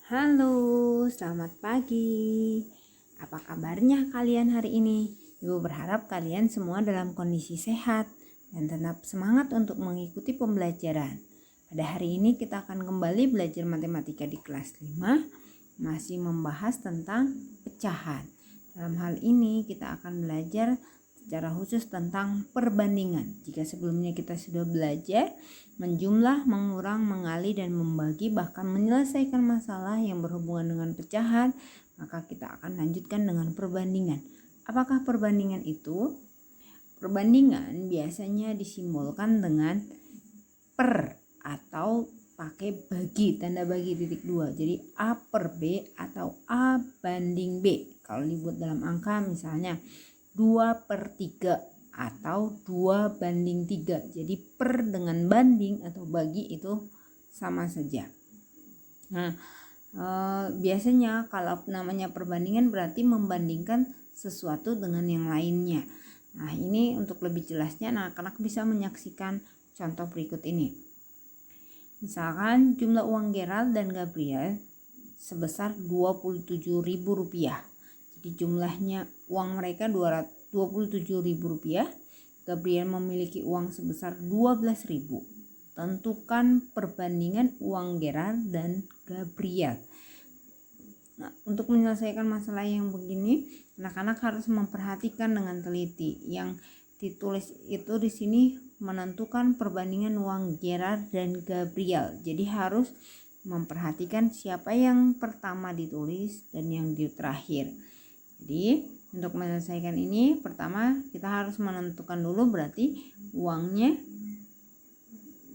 Halo, selamat pagi. Apa kabarnya kalian hari ini? Ibu berharap kalian semua dalam kondisi sehat dan tetap semangat untuk mengikuti pembelajaran. Pada hari ini kita akan kembali belajar matematika di kelas 5, masih membahas tentang pecahan. Dalam hal ini kita akan belajar secara khusus tentang perbandingan. Jika sebelumnya kita sudah belajar menjumlah, mengurang, mengali, dan membagi, bahkan menyelesaikan masalah yang berhubungan dengan pecahan, maka kita akan lanjutkan dengan perbandingan. Apakah perbandingan itu? Perbandingan biasanya disimbolkan dengan per atau pakai bagi, tanda bagi titik 2. Jadi A per B atau A banding B. Kalau dibuat dalam angka misalnya 2/3 atau 2/3. Jadi per dengan banding atau bagi itu sama saja. Nah, biasanya kalau namanya perbandingan berarti membandingkan sesuatu dengan yang lainnya. Nah, ini untuk lebih jelasnya anak-anak bisa menyaksikan contoh berikut ini. Misalkan jumlah uang Gerald dan Gabriel sebesar Rp27.000. Jadi jumlahnya uang mereka Rp27.000. Gabriel memiliki uang sebesar Rp12.000. Tentukan perbandingan uang Gerald dan Gabriel. Nah, untuk menyelesaikan masalah yang begini, anak-anak harus memperhatikan dengan teliti. Yang ditulis itu di sini menentukan perbandingan uang Gerald dan Gabriel. Jadi harus memperhatikan siapa yang pertama ditulis dan yang di terakhir. Jadi untuk menyelesaikan ini, pertama kita harus menentukan dulu berarti uangnya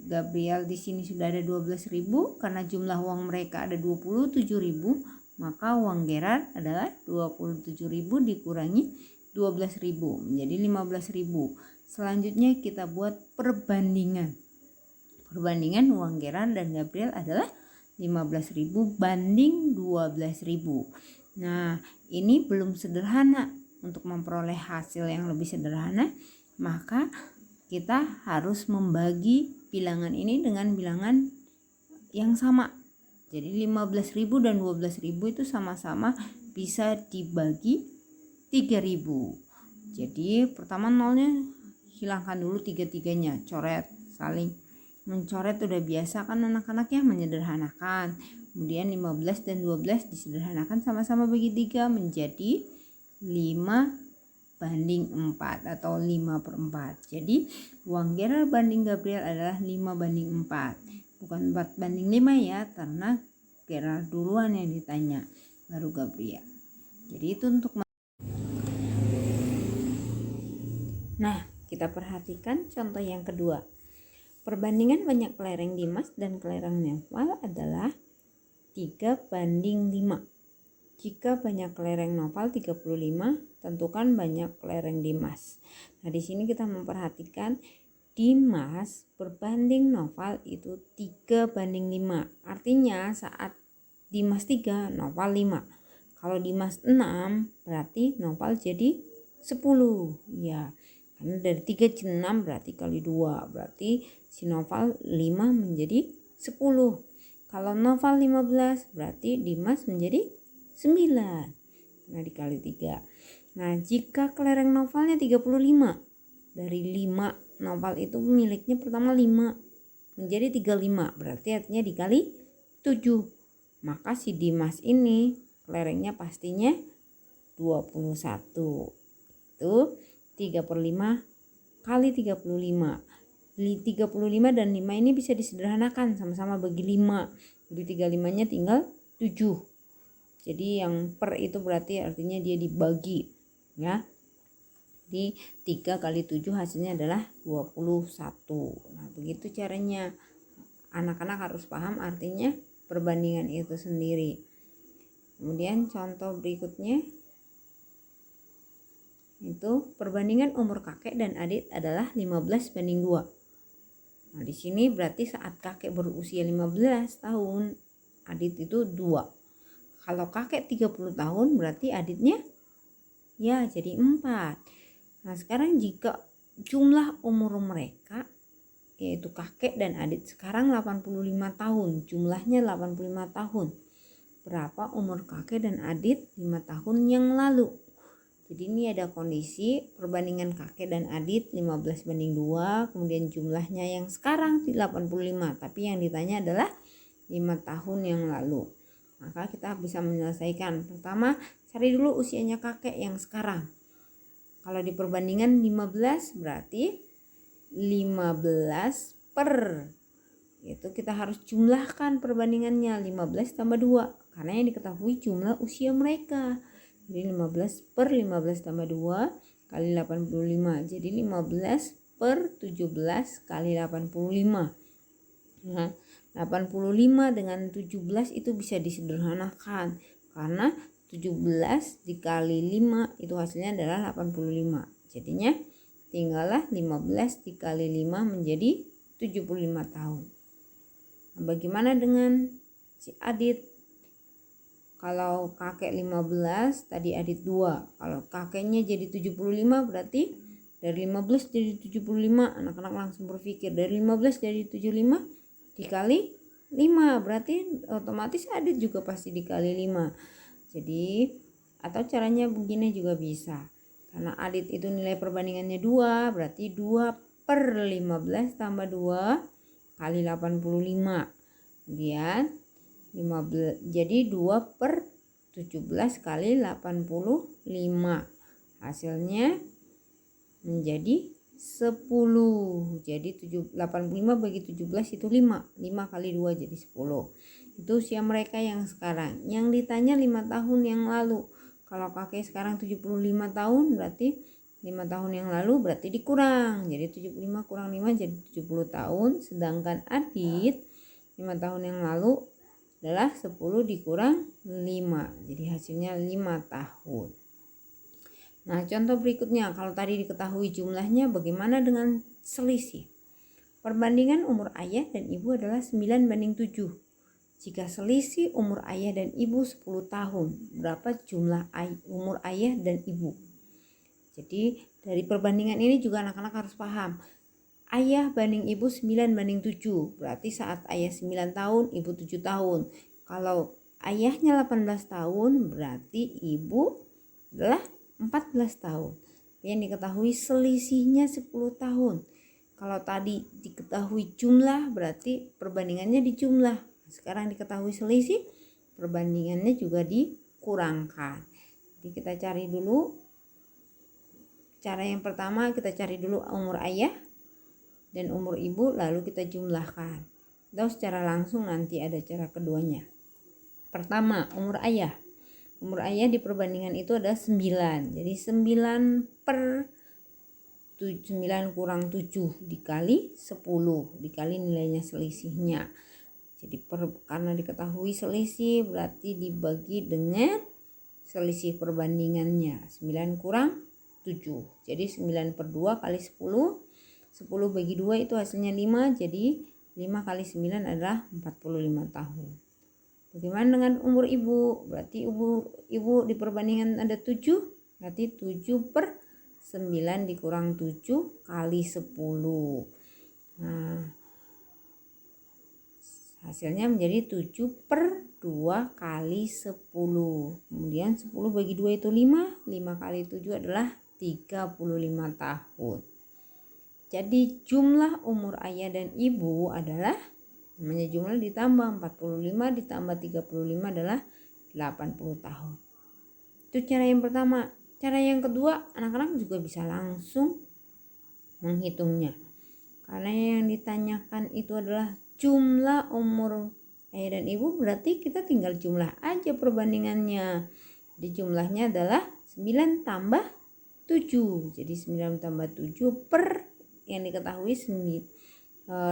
Gabriel di sini sudah ada 12.000 karena jumlah uang mereka ada 27.000, maka uang Gerard adalah 27.000 dikurangi 12.000 menjadi 15.000. Selanjutnya kita buat perbandingan. Perbandingan uang Gerard dan Gabriel adalah 15.000 banding 12.000. Nah, ini belum sederhana. Untuk memperoleh hasil yang lebih sederhana, maka kita harus membagi bilangan ini dengan bilangan yang sama. Jadi 15.000 dan 12.000 itu sama-sama bisa dibagi 3.000. Jadi pertama nolnya hilangkan dulu tiga-tiganya, coret, saling mencoret udah biasa kan anak-anak ya, menyederhanakan. Kemudian 15 dan 12 disederhanakan sama-sama bagi 3 menjadi 5/4 atau 5/4. Jadi uang Gerald banding Gabriel adalah 5/4, bukan 4/5 ya, karena Gerald duluan yang ditanya baru Gabriel. Jadi itu untuk Nah, kita perhatikan contoh yang kedua. Perbandingan banyak kelereng Dimas dan kelereng Noval adalah 3/5. Jika banyak kelereng Noval 35, tentukan banyak kelereng Dimas. Nah, di sini kita memperhatikan Dimas berbanding Noval itu 3/5. Artinya saat Dimas 3, Noval 5. Kalau Dimas 6, berarti Noval jadi 10. Ya, karena dari 3 ke 6 berarti kali 2. Berarti si Noval 5 menjadi 10. Kalau Noval 15, berarti Dimas menjadi 9. Nah, dikali 3. Nah, jika kelereng Novalnya 35, dari 5 Noval itu miliknya pertama 5 menjadi 35, berarti artinya dikali 7. Maka si Dimas ini kelerengnya pastinya 21. Itu 3/5 kali 35. 35 dan 5 ini bisa disederhanakan, sama-sama bagi 5. Jadi 35-nya tinggal 7. Jadi yang per itu berarti artinya dia dibagi ya. Di 3 kali 7 hasilnya adalah 21. Nah, begitu caranya. Anak-anak harus paham artinya perbandingan itu sendiri. Kemudian contoh berikutnya itu perbandingan umur kakek dan adik adalah 15/2. Nah, di sini berarti saat kakek berusia 15 tahun, adik itu 2. Kalau kakek 30 tahun berarti adiknya ya jadi 4. Nah, sekarang jika jumlah umur mereka yaitu kakek dan adik sekarang 85 tahun, jumlahnya 85 tahun. berapa umur kakek dan Adit 5 tahun yang lalu. Jadi ini ada kondisi perbandingan kakek dan Adit 15:2, kemudian jumlahnya yang sekarang 85, tapi yang ditanya adalah 5 tahun yang lalu. Maka kita bisa menyelesaikan. Pertama, cari dulu usianya kakek yang sekarang. Kalau di perbandingan 15 berarti 15 per, itu kita harus jumlahkan perbandingannya 15 tambah 2 karena yang diketahui jumlah usia mereka. Jadi 15 per 15 tambah 2 kali 85. Jadi 15 per 17 kali 85. Nah, 85 dengan 17 itu bisa disederhanakan karena 17 dikali 5 itu hasilnya adalah 85. Jadinya tinggallah 15 dikali 5 menjadi 75 tahun. Nah, bagaimana dengan si Adit? Kalau kakek 15, tadi Adit 2. Kalau kakeknya jadi 75 berarti dari 15 jadi 75. Anak-anak langsung berpikir dari 15 jadi 75 dikali 5. Berarti otomatis Adit juga pasti dikali 5. Jadi atau caranya begini juga bisa. Karena Adit itu nilai perbandingannya 2, berarti 2 per 15 tambah 2 kali 85. Kemudian 15, jadi 2 per 17 kali 85. Hasilnya menjadi 10. Jadi 85 bagi 17 itu 5. 5 kali 2 jadi 10. Itu usia mereka yang sekarang. Yang ditanya 5 tahun yang lalu. Kalau kakek sekarang 75 tahun berarti 5 tahun yang lalu berarti dikurang. Jadi 75 kurang 5 jadi 70 tahun. Sedangkan Adit 5 tahun yang lalu adalah 10 dikurang 5. Jadi hasilnya 5 tahun. Nah, contoh berikutnya, kalau tadi diketahui jumlahnya, bagaimana dengan selisih? Perbandingan umur ayah dan ibu adalah 9:7. Jika selisih umur ayah dan ibu 10 tahun, berapa jumlah umur ayah dan ibu? Jadi dari perbandingan ini juga anak-anak harus paham. Ayah banding ibu 9:7. Berarti saat ayah 9 tahun, ibu 7 tahun. Kalau ayahnya 18 tahun, berarti ibu adalah 14 tahun. Yang diketahui selisihnya 10 tahun. Kalau tadi diketahui jumlah, berarti perbandingannya dijumlah. Sekarang diketahui selisih, perbandingannya juga dikurangkan. Jadi kita cari dulu. Cara yang pertama, kita cari dulu umur ayah dan umur ibu, lalu kita jumlahkan. Atau secara langsung nanti ada cara keduanya. Pertama, umur ayah. Umur ayah di perbandingan itu ada 9. Jadi 9 per 9 kurang 7 dikali 10. Dikali nilainya selisihnya. Jadi karena diketahui selisih berarti dibagi dengan selisih perbandingannya. 9 kurang 7. Jadi 9 per 2 kali 10. 10 bagi 2 itu hasilnya 5. Jadi 5 kali 9 adalah 45 tahun. Bagaimana dengan umur ibu? Berarti ibu di perbandingan ada 7. Berarti 7 per 9 dikurang 7 kali 10. Nah, hasilnya menjadi 7 per 2 kali 10. Kemudian 10 bagi 2 itu 5. 5 kali 7 adalah 35 tahun. Jadi jumlah umur ayah dan ibu adalah, namanya jumlah ditambah 45 ditambah 35 adalah 80 tahun. Itu cara yang pertama. Cara yang kedua, anak-anak juga bisa langsung menghitungnya. Karena yang ditanyakan itu adalah jumlah umur ayah dan ibu, berarti kita tinggal jumlah aja perbandingannya. Jadi jumlahnya adalah 9 tambah 7. Jadi 9 tambah 7 per yang diketahui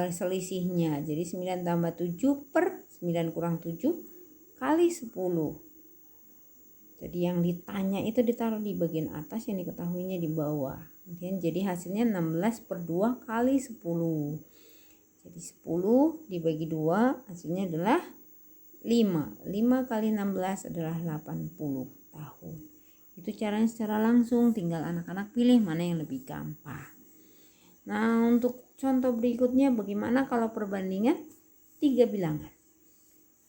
selisihnya. Jadi 9 tambah 7 per 9 kurang 7 kali 10. Jadi yang ditanya itu ditaruh di bagian atas, yang diketahuinya di bawah. Kemudian jadi hasilnya 16 per 2 kali 10. Jadi 10 dibagi 2 hasilnya adalah 5. 5 kali 16 adalah 80 tahun. Itu caranya secara langsung, tinggal anak-anak pilih mana yang lebih gampang. Nah, untuk contoh berikutnya, bagaimana kalau perbandingan 3 bilangan?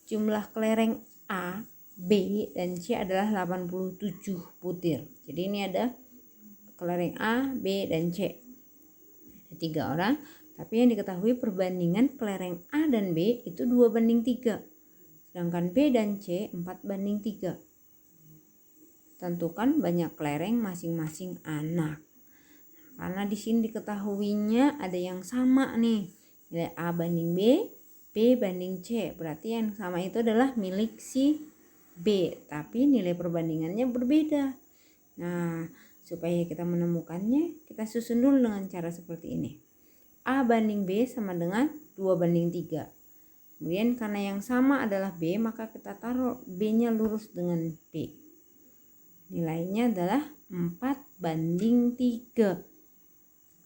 Jumlah kelereng A B dan C adalah 87 butir. Jadi ini ada kelereng A, B, dan C. Ada 3 orang, tapi yang diketahui perbandingan kelereng A dan B itu 2:3. Sedangkan B dan C 4:3. Tentukan banyak kelereng masing-masing anak. Karena di sini diketahuinya ada yang sama nih. Nilai A banding B, B banding C. Berarti yang sama itu adalah milik si B, tapi nilai perbandingannya berbeda. Nah, supaya kita menemukannya, kita susun dulu dengan cara seperti ini. A banding B sama dengan 2:3. Kemudian karena yang sama adalah B, maka kita taruh B-nya lurus dengan B. Nilainya adalah 4:3.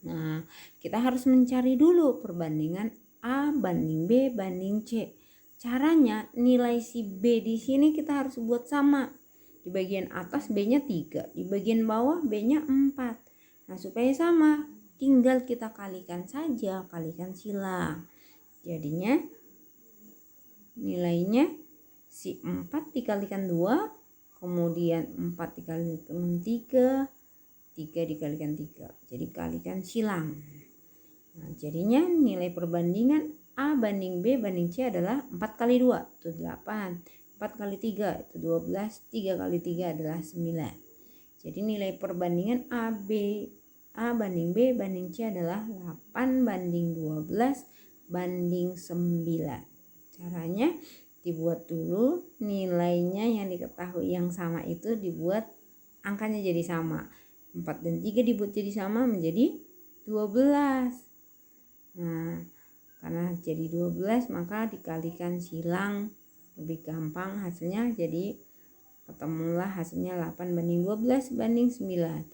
Nah, kita harus mencari dulu perbandingan A banding B banding C. Caranya nilai si B di sini kita harus buat sama. Di bagian atas B-nya 3, di bagian bawah B-nya 4. Nah, supaya sama, tinggal kita kalikan saja, kalikan silang. Jadinya nilainya si 4 dikalikan 2, kemudian 4 dikalikan 3, 3 dikalikan 3. Jadi kalikan silang. Nah, jadinya nilai perbandingan A banding B banding C adalah 4 kali 2 itu 8. 4 kali 3 itu 12. 3 kali 3 adalah 9. Jadi nilai perbandingan A banding B banding C adalah 8:12 banding 9. Caranya dibuat dulu nilainya yang diketahui yang sama itu dibuat angkanya jadi sama. 4 dan 3 dibuat jadi sama menjadi 12. Nah, karena jadi 12 maka dikalikan silang lebih gampang, hasilnya jadi ketemulah hasilnya 8:12 banding 9.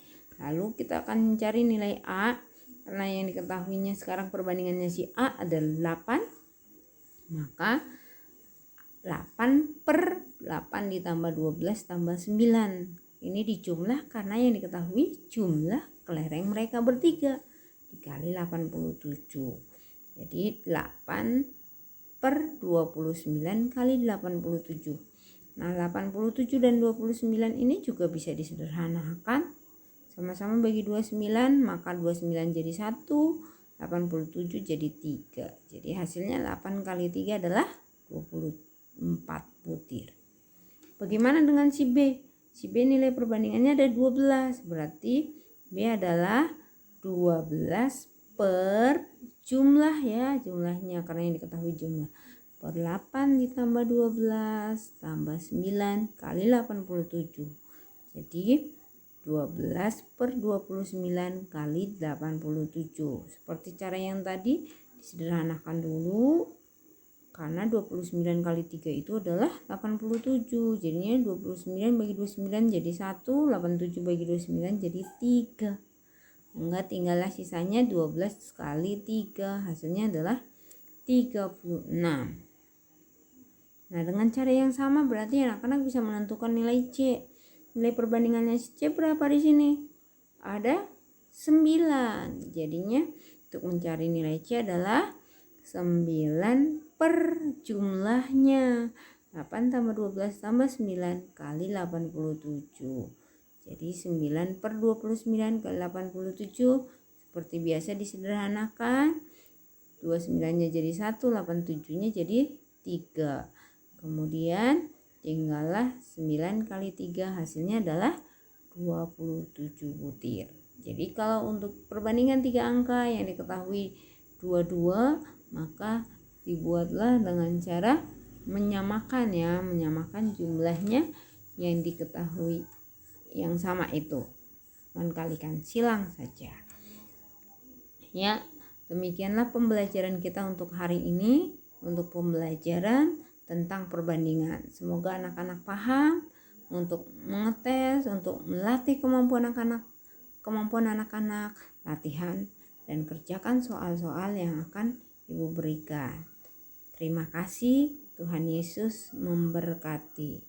Lalu kita akan mencari nilai A. Karena yang diketahuinya sekarang perbandingannya si A adalah 8, maka 8/8 ditambah 12 tambah 9. Ini dijumlah karena yang diketahui jumlah kelereng mereka bertiga dikali 87. Jadi 8/29 kali 87. Nah, 87 dan 29 ini juga bisa disederhanakan. Sama-sama bagi 29, maka 29 jadi 1, 87 jadi 3. Jadi hasilnya 8 kali 3 adalah 24 butir. Bagaimana dengan si B? Si B nilai perbandingannya ada 12. Berarti B adalah 12 per jumlah ya. Jumlahnya karena yang diketahui jumlah. Per 8 ditambah 12 tambah 9 kali 87. Jadi 12/29 kali 87. Seperti cara yang tadi disederhanakan dulu. Karena 29 kali 3 itu adalah 87. Jadinya 29 bagi 29 jadi 1, 87 bagi 29 jadi 3. Enggak, tinggallah sisanya 12 kali 3. Hasilnya adalah 36. Nah, dengan cara yang sama berarti anak-anak bisa menentukan nilai C. Nilai perbandingannya C berapa di sini? Ada 9. Jadinya untuk mencari nilai C adalah 9 per jumlahnya. 8 tambah 12 tambah 9 kali 87. Jadi 9/29 kali 87. Seperti biasa disederhanakan. 29-nya jadi 1, 87-nya jadi 3. Kemudian tinggallah 9 kali 3, hasilnya adalah 27 butir. Jadi kalau untuk perbandingan 3 angka yang diketahui 22, maka dibuatlah dengan cara menyamakan ya, menyamakan jumlahnya yang diketahui yang sama itu. Kalikan silang saja. Ya, demikianlah pembelajaran kita untuk hari ini, untuk pembelajaran tentang perbandingan. Semoga anak-anak paham untuk mengetes, untuk melatih kemampuan anak-anak, latihan dan kerjakan soal-soal yang akan Ibu berikan. Terima kasih, Tuhan Yesus memberkati.